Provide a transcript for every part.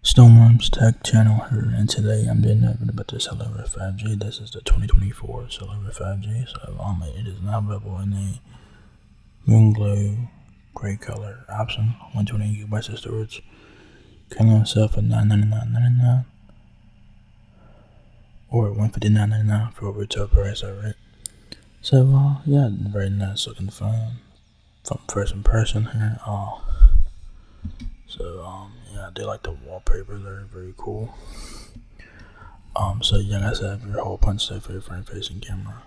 Stormworms Tech channel here, and today I'm doing a video about the Celero5G. This is the 2024 Celero5G, so it is now available in a moon glow gray color option, 120 GB of storage. Currently on sale for $999.99 or $159.99 for a retail price, alright? So yeah, very nice looking phone from first impression here. Yeah, I do like the wallpaper. They're very cool. So you guys have your whole punch set for your front-facing camera.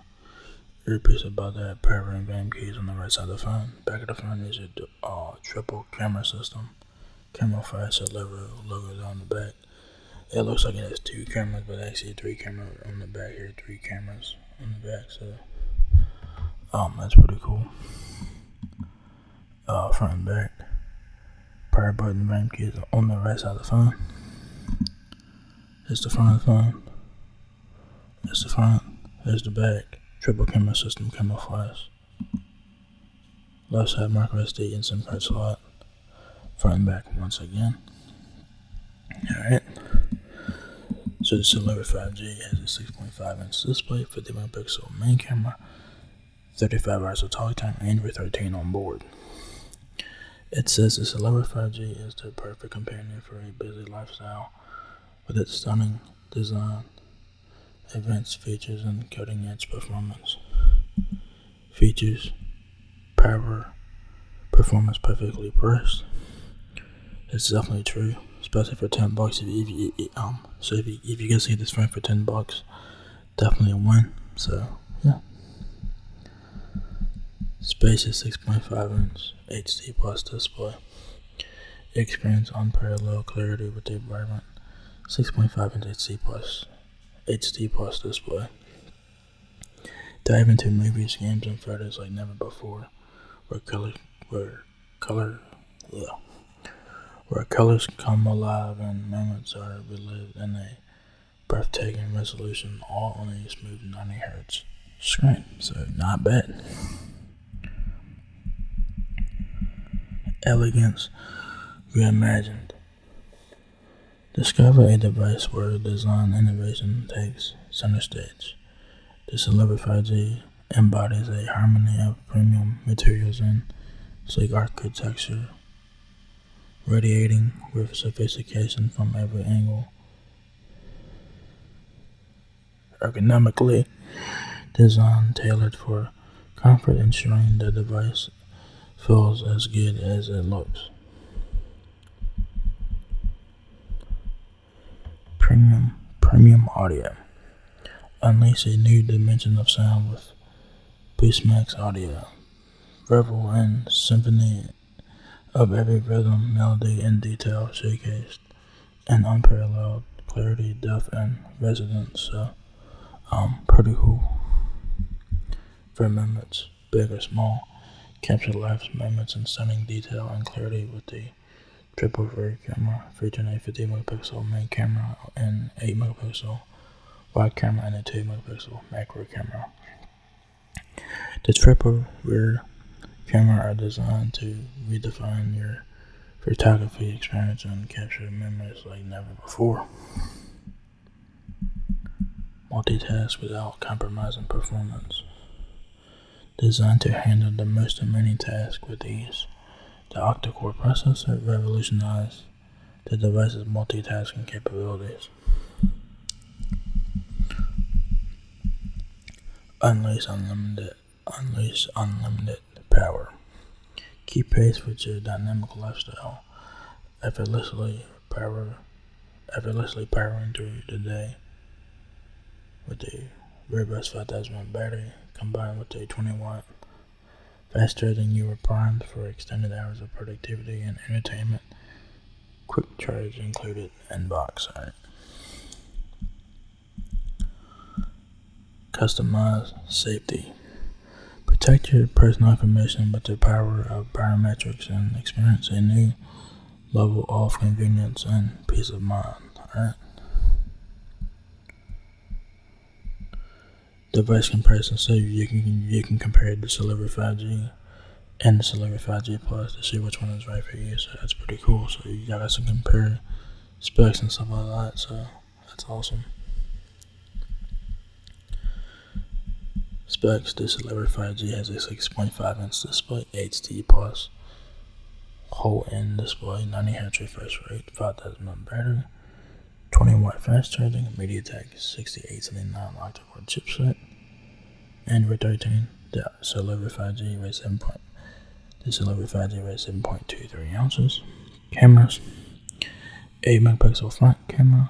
Earpiece above that, power and volume keys on the right side of the phone. Back of the phone is your triple camera system. Camera 5 Celero logo on the back. It looks like it has two cameras, but actually 3 cameras on the back here. 3 cameras on the back. So that's pretty cool. Front and back. Power button, volume keys on the right side of the phone. Here's the front of the phone. Here's the front. Here's the back. Triple camera system, camera flash. Left side micro SD and SIM card slot. Front and back once again. Alright. So the Celero5G has a 6.5-inch display, 50 megapixel main camera, 35 hours of talk time, Android 13 on board. It says the Celero5G is the perfect companion for a busy lifestyle with its stunning design, advanced features, and cutting-edge performance. Features, power, performance perfectly priced. It's definitely true, especially for $10. If you guys see this phone for $10, definitely a win. So yeah. Space is 6.5-inch HD plus display. Experience unparalleled clarity with a vibrant 6.5-inch HD plus display. Dive into movies, games, and photos like never before, where colors come alive and moments are relived in a breathtaking resolution, all on a smooth 90 Hz screen. So not bad. Elegance reimagined. Discover a device where design innovation takes center stage. The Celero5G embodies a harmony of premium materials and sleek architecture, radiating with sophistication from every angle. Ergonomically designed, tailored for comfort, ensuring the device feels as good as it looks. Premium audio. Unleash a new dimension of sound with BoostMax audio. Revel in symphony of every rhythm, melody, and detail showcased in unparalleled clarity, depth, and resonance. So, pretty cool. For moments, big or small, capture life's moments in stunning detail and clarity with the triple rear camera, featuring a 50 megapixel main camera and 8 megapixel wide camera and a 2 megapixel macro camera. The triple rear camera are designed to redefine your photography experience and capture memories like never before. Multitask without compromising performance. Designed to handle the most demanding tasks with ease. The octa-core processor revolutionized the device's multitasking capabilities. Unleash unlimited power. Keep pace with your dynamic lifestyle. Effortlessly powering through the day with a robust 5,000 watt battery combined with a 20-watt fast charging. You are primed for extended hours of productivity and entertainment. Quick charge included in box. Alright. Customized safety. Protect your personal information with the power of biometrics and experience a new level of convenience and peace of mind. Alright. Device comparison. So you can compare the Celero5G and the Celero5G Plus to see which one is right for you. So that's pretty cool. So you guys can compare specs and stuff like that, so that's awesome. Specs: this Celero5G has a 6.5-inch display, at&t plus, whole end display, 90Hz refresh rate, 5,000 mAh battery, 20-watt fast charging, MediaTek 6879 octa-core chipset, Android 13. The Celero5G weighs 7.23 ounces. Cameras: 8-megapixel front camera,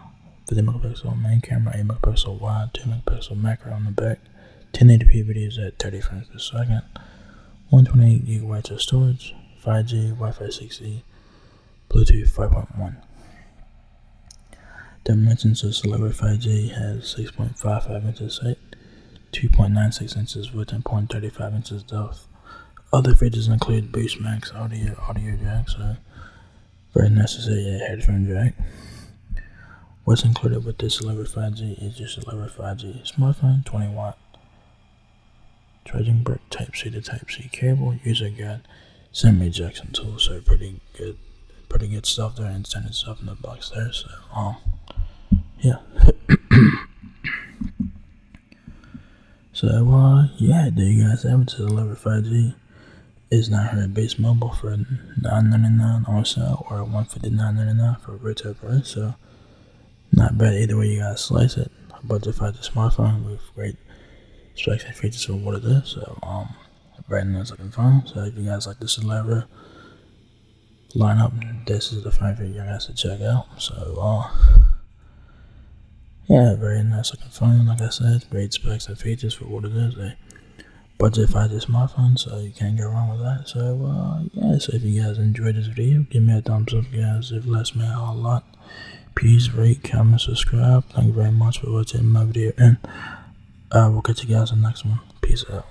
50-megapixel main camera, 8-megapixel wide, 2-megapixel macro on the back, 1080p videos at 30 frames per second, 128 gigabytes of storage, 5G, Wi-Fi 6E, Bluetooth 5.1. Dimensions of Celero5G has 6.55 inches height, 2.96 inches width, and 0.35 inches depth. Other features include Boost Max audio jack, so very necessary headphone jack. What's included with this Celero5G is your Celero5G smartphone, 20-watt charging brick, Type-C to Type-C cable, user guide, SIM ejection tool, so pretty good stuff there, and standard stuff in the box there, so yeah. So yeah, there you guys have it. The Celero5G is 900 base mobile for $9.99 on sale, or $159.99 for retail price, so not bad either way you guys slice it. A budget-friendly smartphone with great specs and features for what it is, so very nice looking phone. So if you guys like the Celero lineup, this is the phone for you guys to check out. So yeah, very nice looking phone. Like I said, great specs and features for what it is. A budget-friendly smartphone, so you can't go wrong with that. So yeah, so if you guys enjoyed this video, give me a thumbs up, guys. It lets me out a lot. Please rate, comment, subscribe. Thank you very much for watching my video, and we'll catch you guys in the next one. Peace out.